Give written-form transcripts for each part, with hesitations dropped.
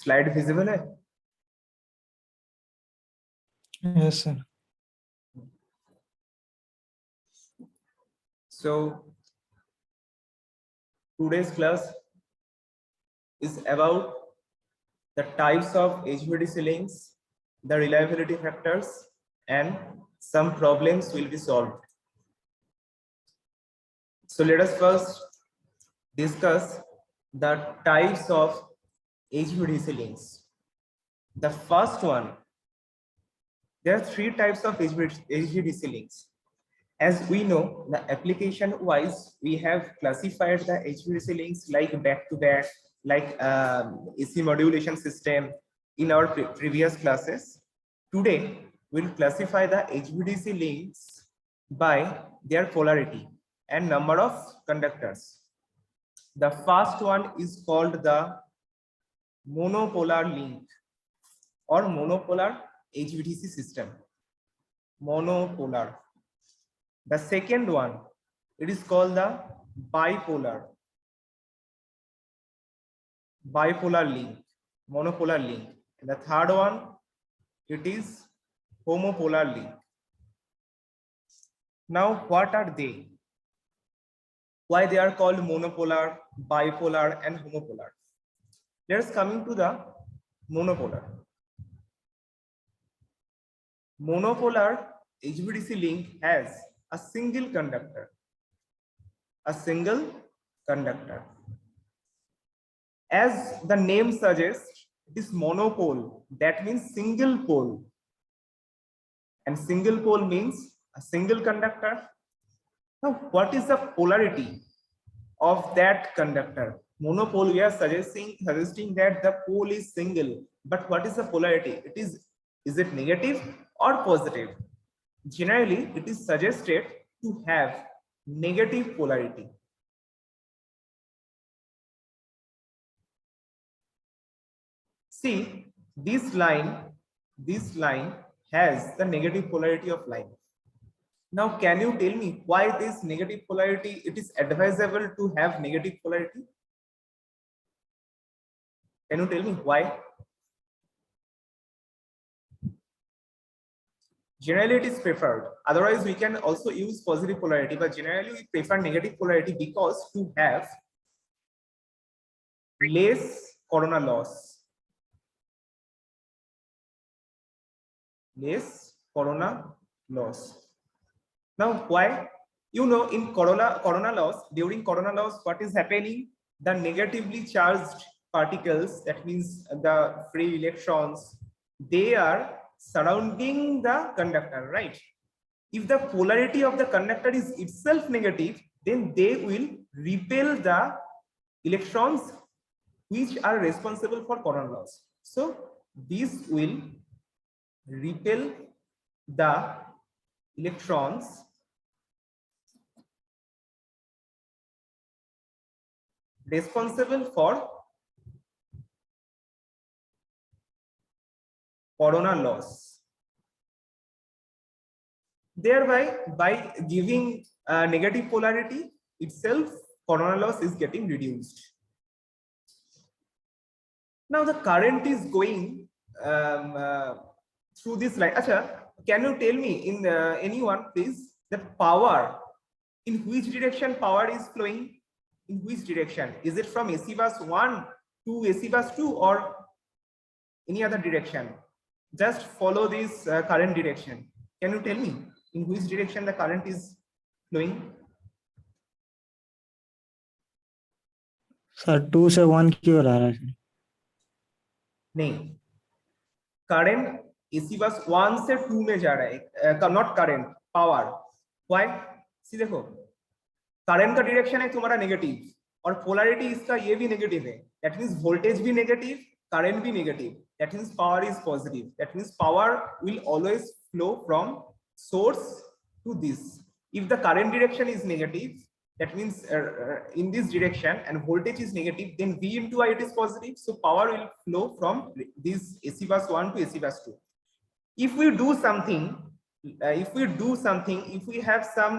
Slide visible है? Yes sir. So today's class is about the types of HVDC links, the reliability factors, and some problems will be solved. So let us first discuss the types of HVDC links. The first one, there are three types of HVDC links. As we know, the application wise, we have classified the HVDC links like back-to-back, like AC modulation system in our previous classes. Today, we'll classify the HVDC links by their polarity and number of conductors. The first one is called the monopolar link or monopolar HVDC system. Monopolar. The second one, it is called the bipolar link, monopolar link. And the third one, it is homopolar link. Now, what are they? Why they are called monopolar, bipolar, and homopolar? Let us come to the monopolar. Monopolar HVDC link has a single conductor. As the name suggests, it is monopole. That means single pole. And single pole means a single conductor. Now, what is the polarity of that conductor? Monopole, we are suggesting that the pole is single. But what is the polarity? Is it negative or positive? Generally, it is suggested to have negative polarity. See, this line has the negative polarity of line. Now, can you tell me why this negative polarity, it is advisable to have negative polarity? Can you tell me why? Generally, it is preferred. Otherwise, we can also use positive polarity, but generally we prefer negative polarity because to have less corona loss. Less corona loss. Now, why? You know, in corona loss, during corona loss, what is happening? The negatively charged particles, that means the free electrons, they are surrounding the conductor, right? If the polarity of the conductor is itself negative, then they will repel the electrons which are responsible for corona loss. So this will repel the electrons responsible for corona loss. Thereby, by giving negative polarity itself, corona loss is getting reduced. Now the current is going through this line. Acha, can you tell me in anyone please the power, in which direction power is flowing? In which direction? Is it from AC bus 1 to AC bus 2 or any other direction? Just follow this current direction. Can you tell me in which direction the current is flowing? Sir 2 से 1 की ओर आ रहा है। नहीं, current AC bus 1 से 2 में जा रहा है, नॉट करंट, पावर। व्हाई? सी देखो, करंट का डायरेक्शन है तुम्हारा नेगेटिव और पोलैरिटी इसका ये भी नेगेटिव है। दैट मींस वोल्टेज भी नेगेटिव, करंट भी negative. That means power is positive. That means power will always flow from source to this. If the current direction is negative, that means in this direction, and voltage is negative, then V into I it is positive, so power will flow from this AC bus 1 to AC bus 2. If we do something, if we have some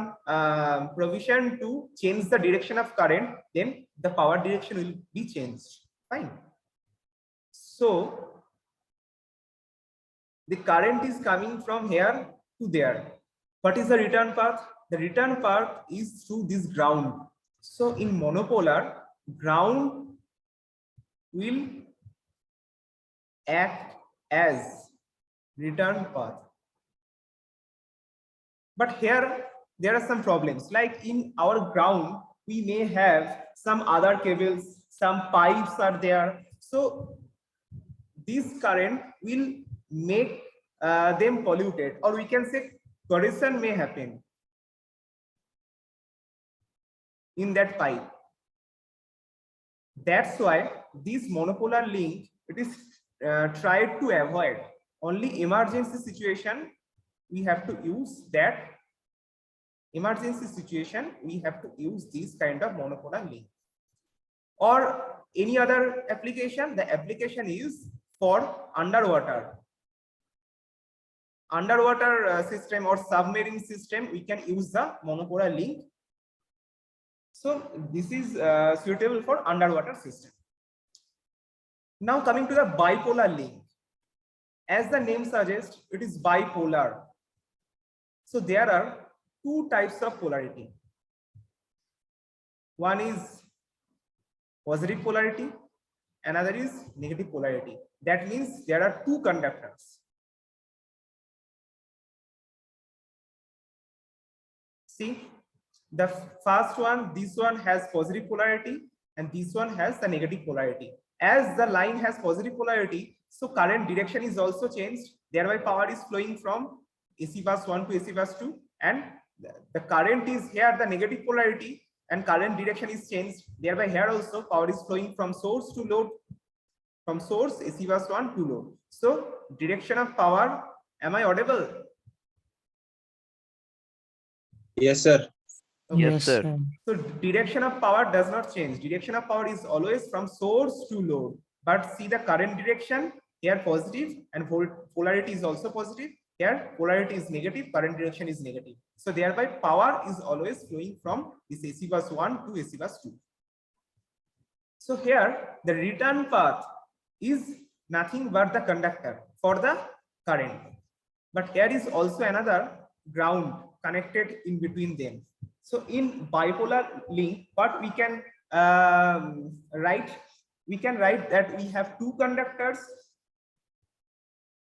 provision to change the direction of current, then the power direction will be changed. Fine. So the current is coming from here to there. What is the return path? The return path is through this ground. So in monopolar, ground will act as return path. But here there are some problems. Like in our ground, we may have some other cables, some pipes are there. So this current will make them polluted, or we can say corrosion may happen in that pipe. That's why this monopolar link, it is tried to avoid. Only emergency situation we have to use that. Emergency situation we have to use this kind of monopolar link. Or any other application, the application is for underwater system or submarine system, we can use the monopolar link. So this is suitable for underwater system. Now coming to the bipolar link. As the name suggests, it is bipolar. So there are two types of polarity. One is positive polarity, another is negative polarity. That means there are two conductors. See, the first one, this one has positive polarity and this one has the negative polarity. As the line has positive polarity, so current direction is also changed. Thereby power is flowing from AC bus 1 to AC bus 2, and the current is here the negative polarity and current direction is changed. Thereby here also power is flowing from source to load, from source AC bus 1 to load. So direction of power, am I audible? Yes, sir. Okay. Yes, sir. So direction of power does not change. Direction of power is always from source to load. But see the current direction here positive and polarity is also positive. Here polarity is negative, current direction is negative. So thereby power is always flowing from this AC bus 1 to AC bus 2. So here the return path is nothing but the conductor for the current. But here is also another ground connected in between them. So in bipolar link, what we can write? We can write that we have two conductors.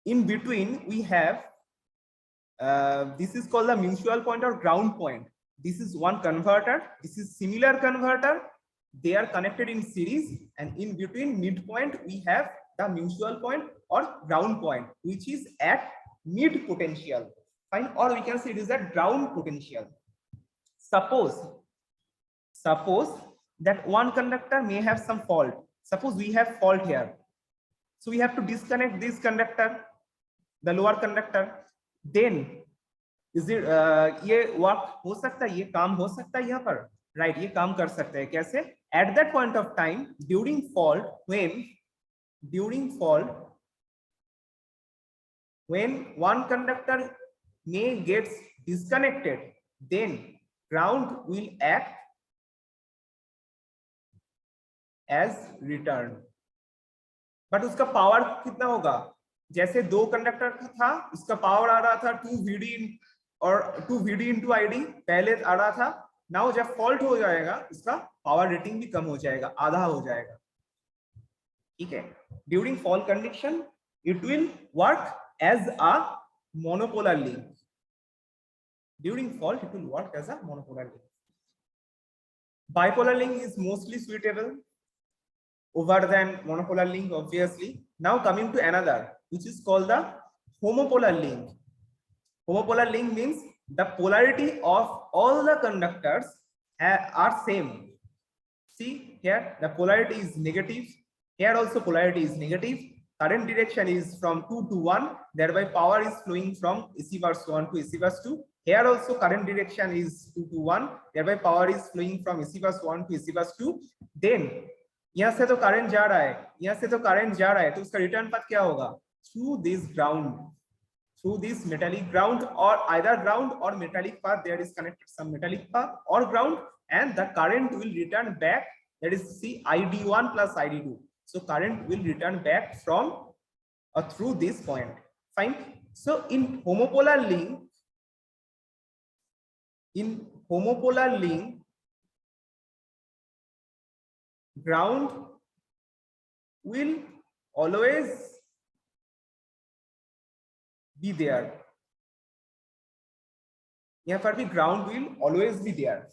In between, we have this is called the mutual point or ground point. This is one converter. This is similar converter. They are connected in series, and in between midpoint we have the mutual point or ground point, which is at mid potential. Fine, or we can say it is a ground potential. Suppose that one conductor may have some fault. Suppose we have fault here, so we have to disconnect this conductor, the lower conductor. Then is it ये work हो सकता है, ये काम हो सकता है यहाँ पर, right? ये काम कर सकते हैं कैसे? At that point of time, during fault, when one conductor may gets disconnected, then ground will act as return. But उसका पावर कितना होगा? जैसे दो कंडक्टर था, उसका पावर आ रहा था 2 VD और 2 VD into ID पहले आ रहा था. नाउ जब फॉल्ट हो जाएगा, उसका पावर रेटिंग भी कम हो जाएगा, आधा हो जाएगा. ठीक है? During fault condition it will work as a monopolar link. During fault, it will work as a monopolar link. Bipolar link is mostly suitable over than monopolar link, obviously. Now coming to another, which is called the homopolar link. Homopolar link means the polarity of all the conductors are same. See here, the polarity is negative. Here also polarity is negative. Current direction is from 2 to 1. Thereby power is flowing from AC bus 1 to AC bus 2. Here also current direction is 2 to 1. Thereby power is flowing from AC bus 1 to AC bus 2. Then यहाँ से तो current जा रहा है, यहाँ से तो current जा रहा है, तो उसका रिटर्न पाथ क्या होगा? Through this ground, through this metallic ground, or either ground or metallic path, there is connected some metallic path or ground, and the current will return back. That is, see, ID1 plus ID2. So current will return back from or through this point. Fine. So in homopolar link, ground will always be there. यहाँ पर भी ground will always be there.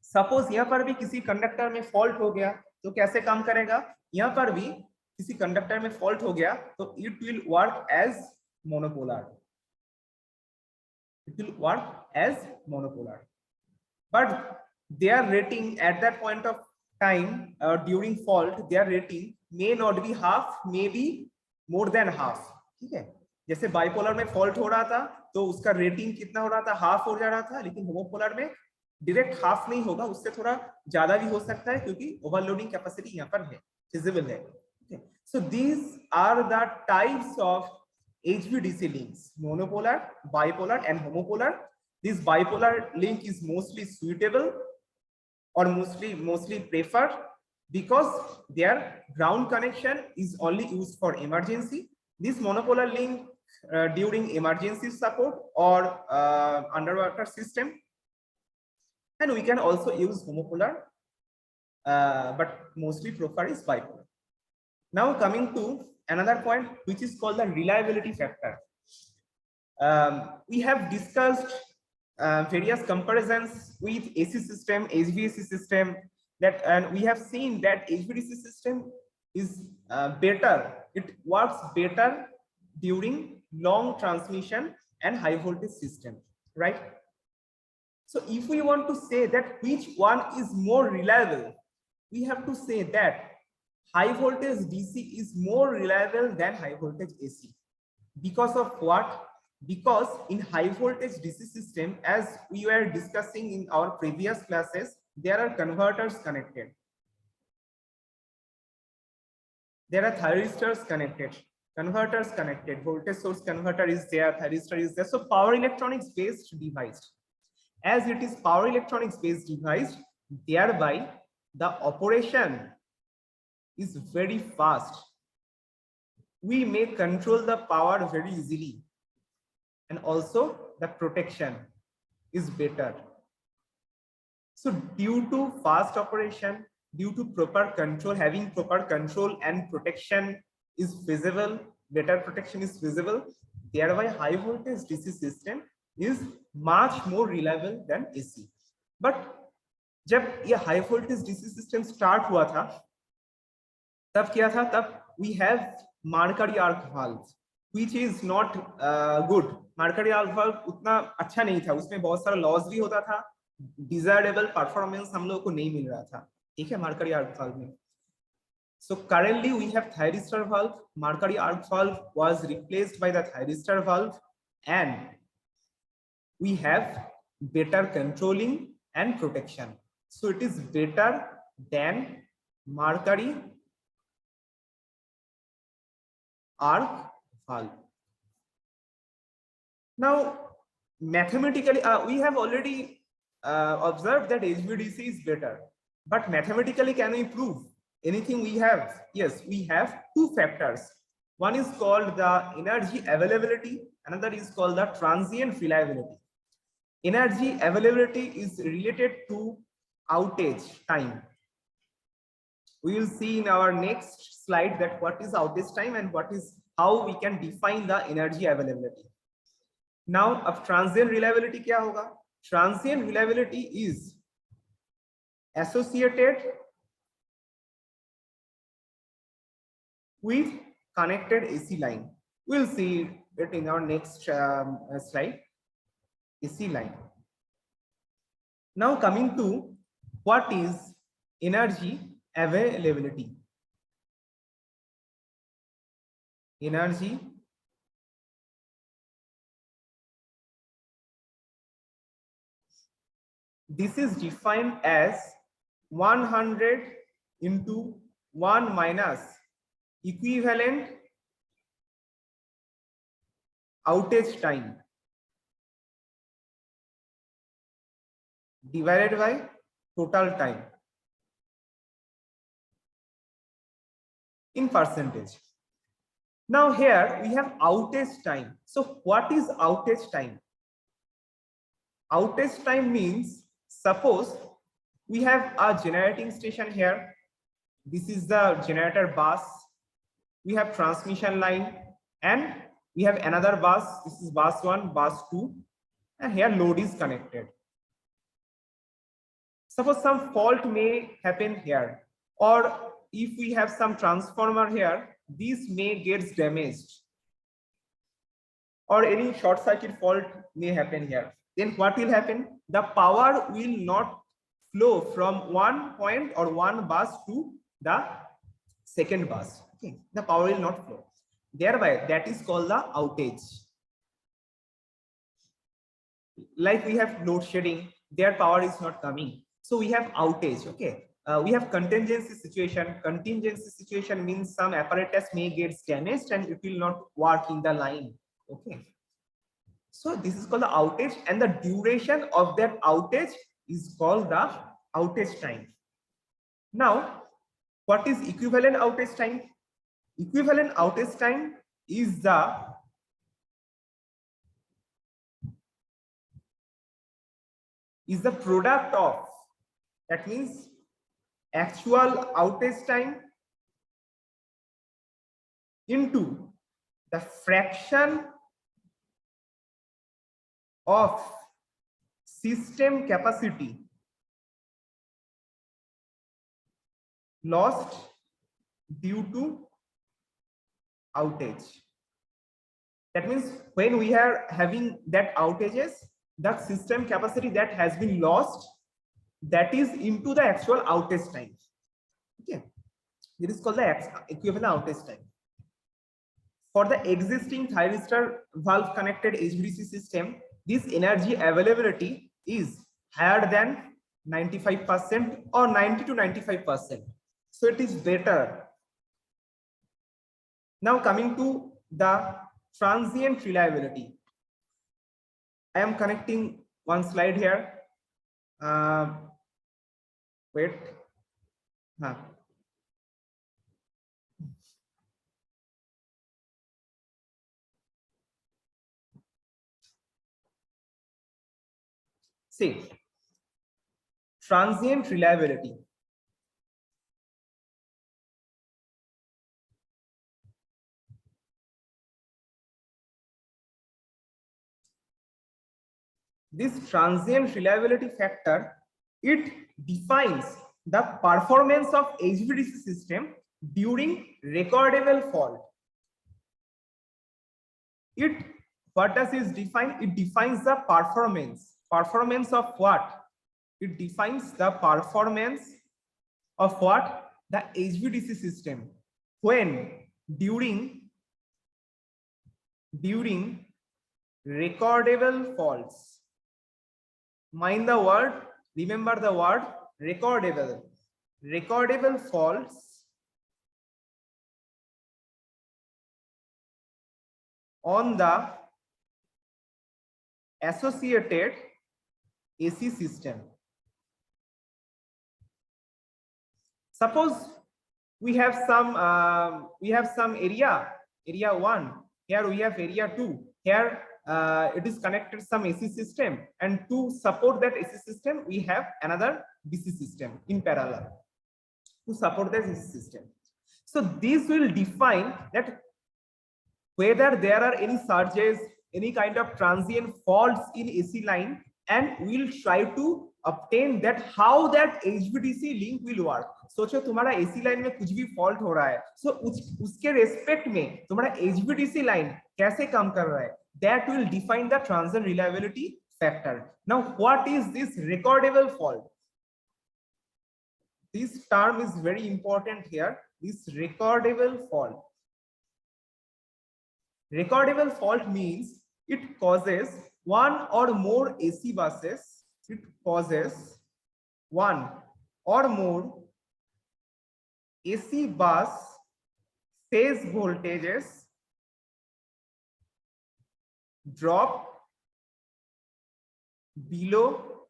Suppose यहाँ पर भी किसी conductor में fault हो गया तो कैसे काम करेगा? यहाँ पर भी किसी कंडक्टर में फॉल्ट हो गया तो it will work as monopolar. It will work as monopolar, but their rating at that point of time during fault, their rating may not be half, may be more than half. ठीक है, जैसे bipolar में fault हो रहा था तो उसका rating कितना हो रहा था? हाफ हो जा रहा था. लेकिन होमोपोलर में डायरेक्ट हाफ नहीं होगा, उससे थोड़ा ज्यादा भी हो सकता है क्योंकि ओवरलोडिंग कैपेसिटी यहाँ पर है, फिजिबल है. So these are the types of HVDC links: monopolar, bipolar and homopolar. This bipolar link is mostly suitable or mostly preferred because their ground connection is only used for emergency. This monopolar link during emergency support or underwater system, and we can also use homopolar, but mostly prefer is bipolar. Now coming to another point, which is called the reliability factor. We have discussed various comparisons with AC system, HVAC system, that, and we have seen that HVDC system is better. It works better during long transmission and high voltage system, right? So if we want to say that which one is more reliable, we have to say that high voltage DC is more reliable than high voltage AC. Because of what? Because in high voltage DC system, as we were discussing in our previous classes, there are converters connected. There are thyristors connected, converters connected, voltage source converter is there, thyristor is there. So power electronics based device. As it is power electronics based device, thereby the operation is very fast. We may control the power very easily, and also the protection is better. So due to fast operation, due to proper control, having proper control and protection is feasible, better protection is feasible, thereby high voltage DC system is much more reliable than AC. But जब ये high voltage DC system start हुआ था, तब क्या था? तब we have Marconi arc valve, which is not good. Marconi arc valve उतना अच्छा नहीं था, उसमें बहुत सारा लॉस भी होता था, डिजायरेबल परफॉर्मेंस हम लोगों को नहीं मिल रहा था. ठीक है, Marconi arc valve में. So currently we have thyristor valve. Marconi arc valve was replaced by the thyristor valve, and we have better controlling and protection. So it is better than Marconi arc valve. Now mathematically we have already observed that HVDC is better, but mathematically can we prove anything? We have, yes, we have two factors. One is called the energy availability, another is called the transient reliability. Energy availability is related to outage time. We will see in our next slide that what is outage time and what is, how we can define the energy availability. Now, अब transient reliability क्या होगा? Transient reliability is associated with connected AC line. We'll see it in our next slide. AC line. Now coming to what is energy availability. Energy this is defined as 100 into 1 minus equivalent outage time divided by total time. in percentage. Now here we have outage time. So what is outage time? Outage time means, suppose we have a generating station here. This is the generator bus. We have transmission line and we have another bus. This is bus 1, bus 2, and here load is connected. Suppose some fault may happen here, or if we have some transformer here, this may get damaged, or any short circuit fault may happen here. Then what will happen? The power will not flow from one point or one bus to the second bus. Okay, the power will not flow. Thereby, that is called the outage. Like we have load shedding, their power is not coming. So we have outage. Okay. We have contingency situation. Contingency situation means some apparatus may get damaged and it will not work in the line. Okay. So this is called the outage, and the duration of that outage is called the outage time. Now, what is equivalent outage time? Equivalent outage time is the product of, that means actual outage time into the fraction of system capacity lost due to outage. That means when we are having that outages, the system capacity that has been lost, that is into the actual outage time. Okay, this is called the equivalent outage time. For the existing thyristor valve connected HVDC system, this energy availability is higher than 95% or 90 to 95%. So it is better. Now coming to the transient reliability. I am connecting one slide here. Wait. See, transient reliability. This transient reliability factor, it defines the performance of HVDC system during recordable fault. What does it define? It defines the performance. Performance of what? It defines the performance of what? The HVDC system when during recordable faults. Mind the word, remember the word recordable. Recordable faults on the associated AC system. Suppose we have some area 1, here we have area 2, here it is connected some AC system, and to support that AC system we have another DC system in parallel to support the AC system. So this will define that whether there are any surges, any kind of transient faults in AC line, and we'll try to obtain that how that HVDC link will work. सोचो तुम्हारा AC line में कुछ भी fault हो रहा है, so उसके respect में तुम्हारा HVDC लाइन कैसे काम कर रहा है, that will define the transient reliability factor. Now what is this recordable fault? This term is very important here. This recordable fault. Recordable fault means it causes one or more AC buses. It causes one or more AC bus phase voltages drop below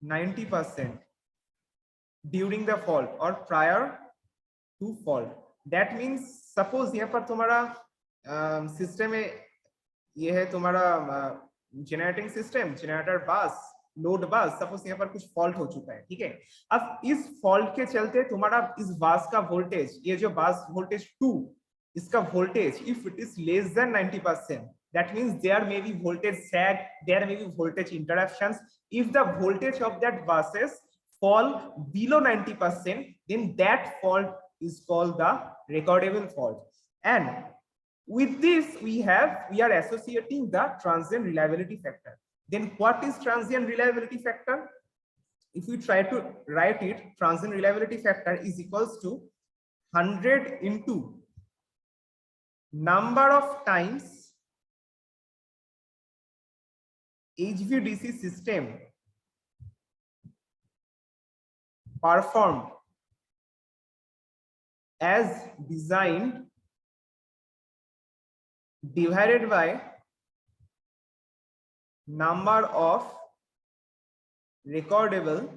90% during the fault or prior to fault, that means suppose यहाँ पर तुम्हारा system में ये है तुम्हारा generating system, generator bus, load bus, suppose यहाँ पर कुछ फॉल्ट हो चुका है, ठीक है। अब इस फॉल्ट के चलते तुम्हारा इस बस का वोल्टेज, ये जो बस वोल्टेज 2, इसका voltage if it is less than 90%, that means there may be voltage sag, there may be voltage interruptions. If the voltage of that buses fall below 90%, then that fault is called the recordable fault. And with this we are associating the transient reliability factor. Then what is transient reliability factor? If we try to write it, transient reliability factor is equals to 100 into number of times HVDC system performed as designed divided by number of recordable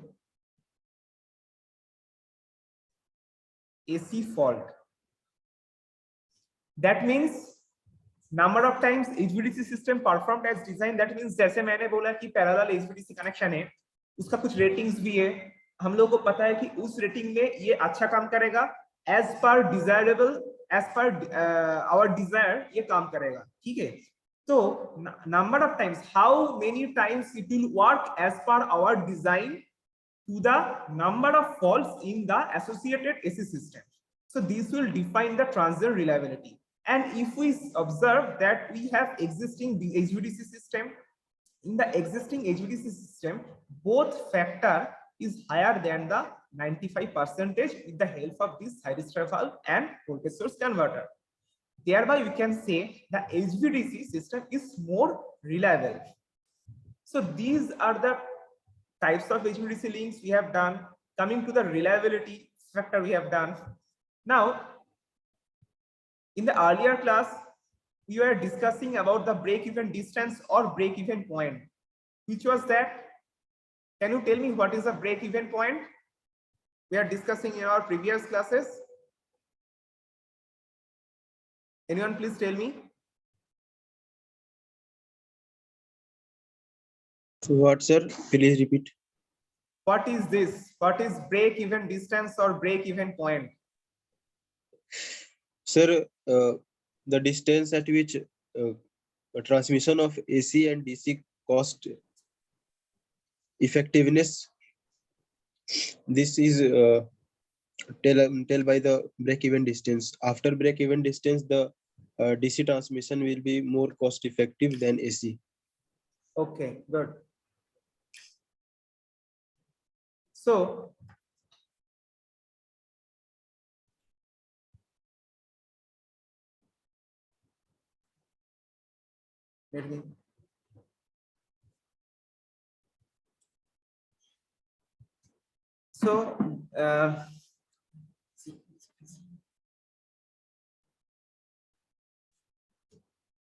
AC fault. That means number of times HVDC system performed as designed, that means जैसे मैंने बोला कि parallel HVDC connection है, उसका कुछ ratings भी है, हम लोगों को पता है कि उस रेटिंग में ये अच्छा काम करेगा, as per desirable, as per our desire ये काम करेगा, ठीक है। तो number of times, how many times it will work as per our design to the number of faults in the associated AC system. So this will define the transient reliability. And if we observe that we have existing HVDC system, in the existing HVDC system, both factor is higher than the 95% with the help of this thyristor valve and voltage source converter. Thereby we can say the HVDC system is more reliable. So these are the types of HVDC links we have done. Coming to the reliability factor we have done. Now, in the earlier class, we were discussing about the break-even distance or break-even point. Which was that? Can you tell me what is the break-even point? We are discussing in our previous classes. Anyone please tell me? What, sir? Please repeat. What is this? What is break-even distance or break-even point? Sir, the distance at which transmission of AC and DC cost effectiveness. This is tell by the break-even distance. After break-even distance, the DC transmission will be more cost effective than AC. Okay, good. So let me. So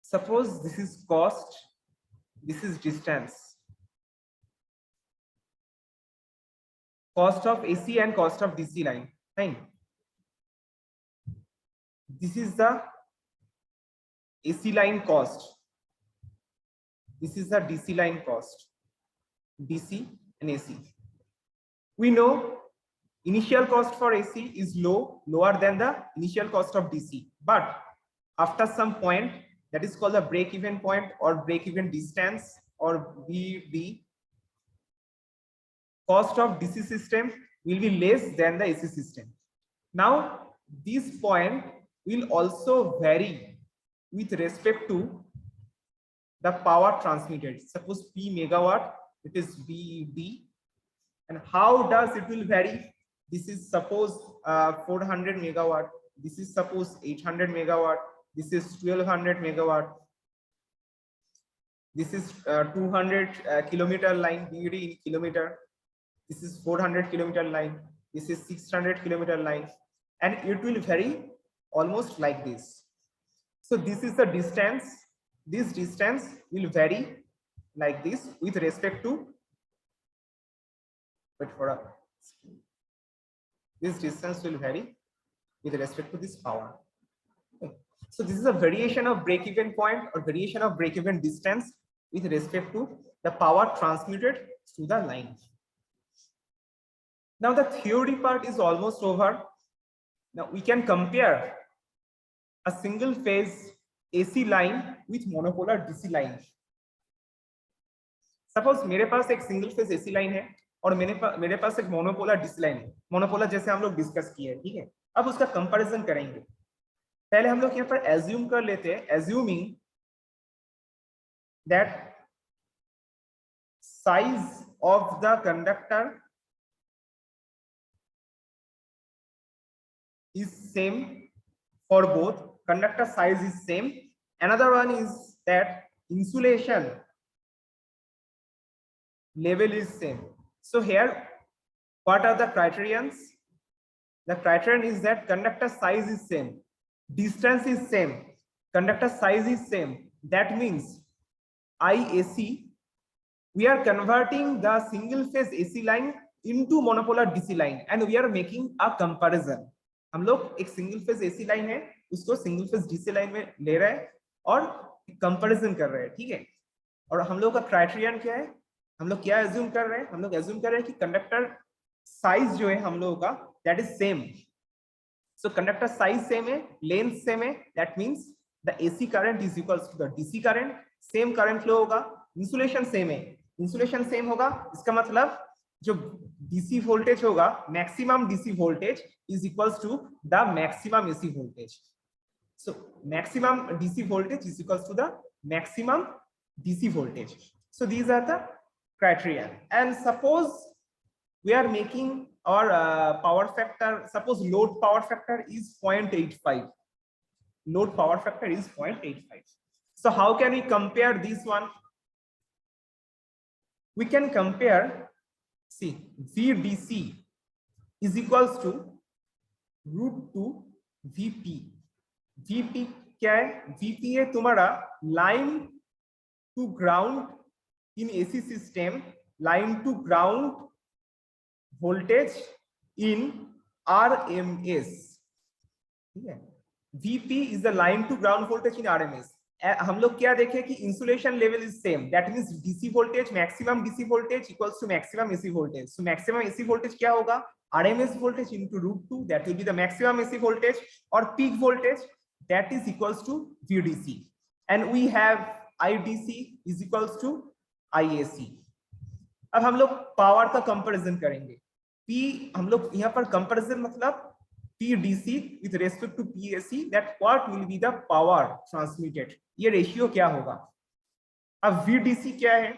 suppose this is cost, this is distance. Cost of AC and cost of DC line. Fine. This is the AC line cost. This is the DC line cost. DC and AC. We know initial cost for AC is lower than the initial cost of DC. But after some point, that is called the break-even point or break-even distance or BD, cost of DC system will be less than the AC system. Now, this point will also vary with respect to the power transmitted. Suppose P megawatt, it is BD. And how does it will vary? This is suppose 400 megawatt. This is suppose 800 megawatt. This is 1200 megawatt. This is 200 kilometer line, BD in kilometer. This is 400 kilometer line. This is 600 kilometer line. And it will vary almost like this. So this is the distance. This distance will vary like this with respect to, wait for a, this distance will vary with respect to this power. Okay. So this is a variation of break-even point or variation of break-even distance with respect to the power transmitted through the line. Now the theory part is almost over. Now we can compare a single phase AC line with monopolar DC line. Suppose मेरे पास एक single phase AC line है और मेरे पास एक monopolar DC line है। Monopolar जैसे हम लोग डिस्कस किए हैं, ठीक है। अब उसका कंपैरिजन करेंगे। पहले हम लोग यहाँ पर एज्यूम कर लेते हैं, assuming that size of the conductor is same for both. Conductor size is same. Another one is that insulation level is same. So here, what are the criterions? The criterion is that conductor size is same, distance is same, conductor size is same. That means IAC, we are converting the single phase AC line into monopolar DC line and we are making a comparison. हम लोग एक single phase AC line है उसको single phase DC line में ले रहे हैं और कंपैरिजन कर रहे हैं, ठीक है। और हम लोग का क्राइटेरियन क्या है, हम लोग क्या एज्यूम कर रहे हैं, हम लोग एज्यूम कर रहे हैं कि कंडक्टर साइज जो है हम लोगों का that is same. So conductor size same है, लेंथ सेम है, that means the AC current is equals to the DC current, same current flow होगा। इंसुलेशन सेम है, इंसुलेशन सेम होगा, इसका मतलब जो डीसी वोल्टेज होगा, maximum DC voltage is equals to the maximum AC voltage. So maximum DC voltage is equals to the maximum DC voltage. So these are the criteria. And suppose we are making our power factor, suppose load power factor is 0.85. Load power factor is 0.85. So how can we compare this one? We can compare, see, VDC is equals to √2 VP. VP क्या है? VP है तुम्हारा line to ground in AC system, line to ground voltage in RMS, ठीक है। VP is the line to ground voltage in RMS। हम लोग क्या देखे कि insulation level is same, that means DC voltage, maximum DC voltage equals to maximum AC voltage. So maximum AC voltage क्या होगा? RMS voltage into √2, that will be the maximum AC voltage, or peak voltage, that is equals to VDC, and we have IDC is equals to IAC. अब हम लोग power का comparison करेंगे। P हम लोग यहाँ पर कंपैरिजन मतलब PDC with respect to PAC, that what will be the power transmitted, ये रेशियो क्या होगा। अब VDC क्या है?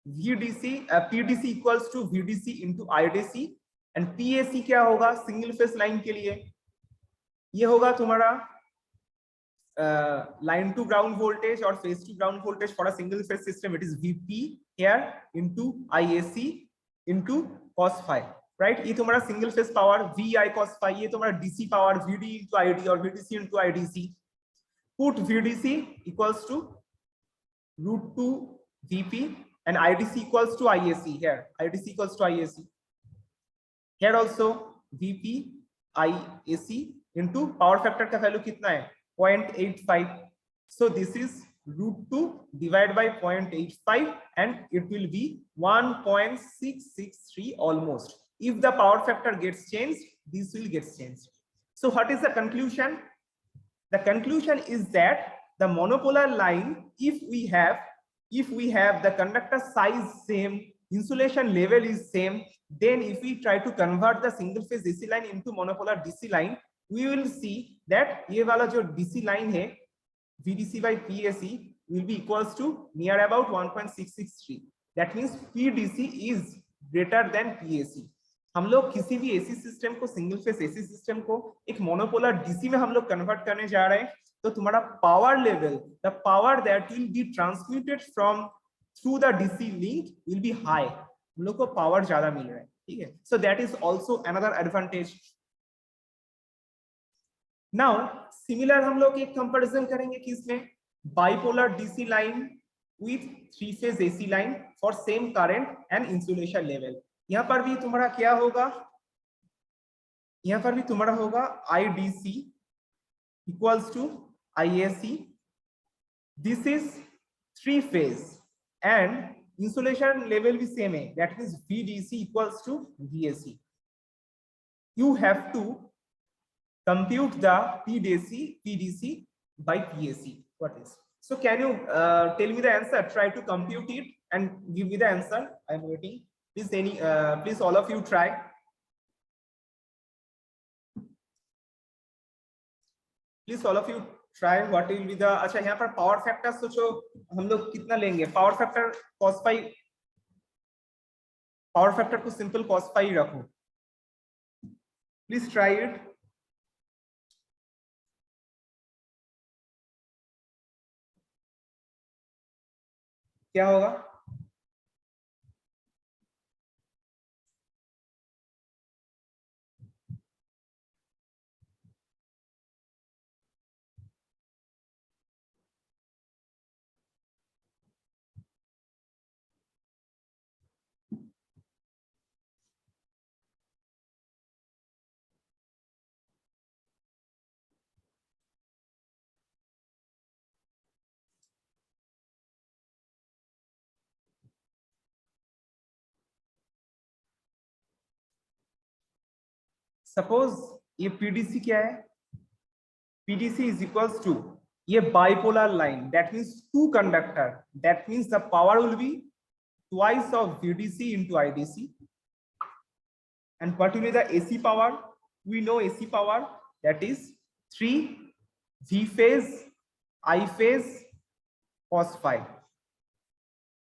VDC PDC equals to VDC into IDC, and PAC क्या होगा सिंगल फेस लाइन के लिए? ये होगा तुम्हारा लाइन टू ग्राउंड वोल्टेज और phase to ground voltage for a single phase system, it is VP here into IAC into cos phi, right. ये तुम्हारा single phase power VI cos phi, ये तुम्हारा DC power VD into ID और VDC into IDC। Put VDC equals to √2 VP and IDC equals to IAC here, IDC equals to IAC. Here also VP IAC into power factor का value कितना है? 0.85. So this is √2 divided by 0.85 and it will be 1.663 almost. If the power factor gets changed, this will get changed. So what is the conclusion? The conclusion is that the monopolar line, if we have the conductor size same, insulation level is same, then if we try to convert the single phase AC line into monopolar DC line, we will see that ये वाला जो DC line है VDC by PAC will be equals to near about 1.663. That means PDC is greater than PAC. हम लोग किसी भी AC system को, single phase AC system को एक मोनोपोलर DC में हम लोग कन्वर्ट करने जा रहे हैं, तो तुम्हारा power level, the power that will be transmitted from through the DC link will be high, हम लोग को पावर ज्यादा मिल रहा है, ठीक है। So that is also another advantage. Now similar हम लोग एक कंपैरिजन करेंगे किसमें? Bipolar DC line with 3 phase AC line for same current and insulation level. यहाँ पर भी तुम्हारा क्या होगा? यहाँ पर भी तुम्हारा होगा IDC equals to IAC. This is 3 phase and insulation level भी same है, that means VDC equals to VAC. You have to compute the PDC by PAC. What is? So can you tell me the answer? Try to compute it and give me the answer. I'm waiting. Please all of you try. Please all of you try. What will be the? अच्छा यहाँ पर power factor सोचो हम लोग कितना लेंगे? Power factor cos phi. Power factor को simple cos phi रखो. Please try it. क्या होगा? सपोज ये पीडीसी क्या है? पीडीसी इज इक्वल्स टू ये bipolar line, that means two conductor, that means the power will be twice of VDC into IDC. And what will be the AC power? We know AC power, that is 3 V phase I phase cos phi.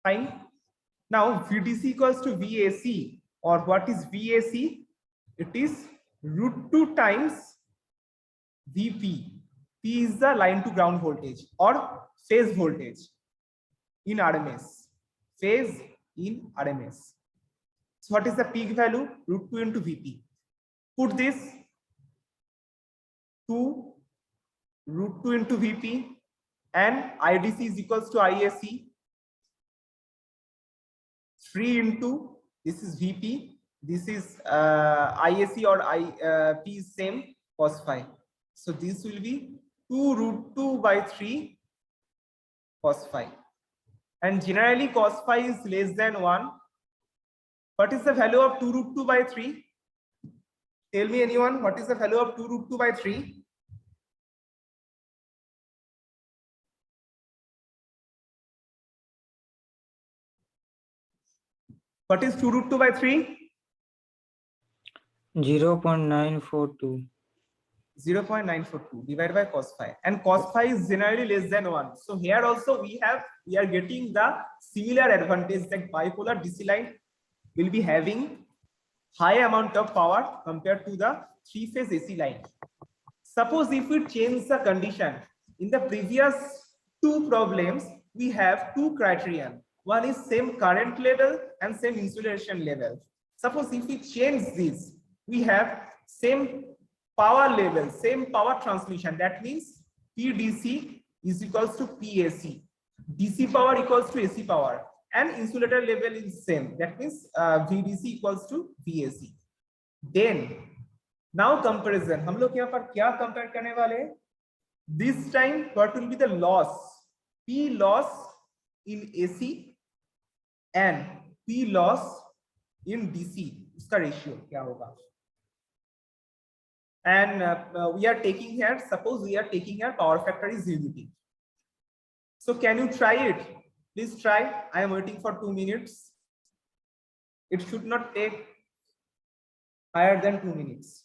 Fine. Now VDC equals to VAC, or what is VAC? It is √2 times VP. P is the line to ground voltage or phase voltage in RMS. Phase in RMS. So what is the peak value? √2 into VP. Put this to √2 into VP, and IDC is equals to IAC. 3 into this is VP. This is IAC or P is same cos phi. So this will be 2 √2 by 3 cos phi. And generally cos phi is less than 1. What is the value of 2 √2 by 3? Tell me anyone, what is the value of 2 √2 by 3? What is 2 √2 by 3? 0.942. 0.942 divided by cos phi, and cos phi is generally less than 1. So here also we are getting the similar advantage that bipolar DC line will be having high amount of power compared to the 3-phase AC line. Suppose if we change the condition, in the previous two problems we have two criterion. One is same current level and same insulation level. Suppose if we change this, we have same power level, same power transmission. That means PDC is equals to PAC. DC power equals to AC power, and insulator level is same. That means VDC equals to VAC. Then now comparison. हम लोग यहाँ पर क्या compare करने वाले हैं? This time what will be the loss? P loss in AC and P loss in DC. उसका ratio क्या होगा? And we are taking here, suppose we are taking here power factor is unity. So can you try it? Please try. I am waiting for 2 minutes. It should not take higher than 2 minutes.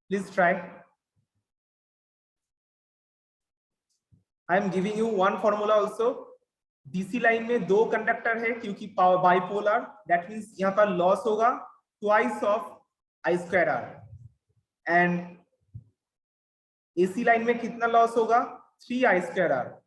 Please try. I am giving you one formula also. DC line में दो conductor है क्योंकि bipolar, that means यहाँ पर loss होगा twice of I²R, and AC line में कितना loss होगा? 3 I²R.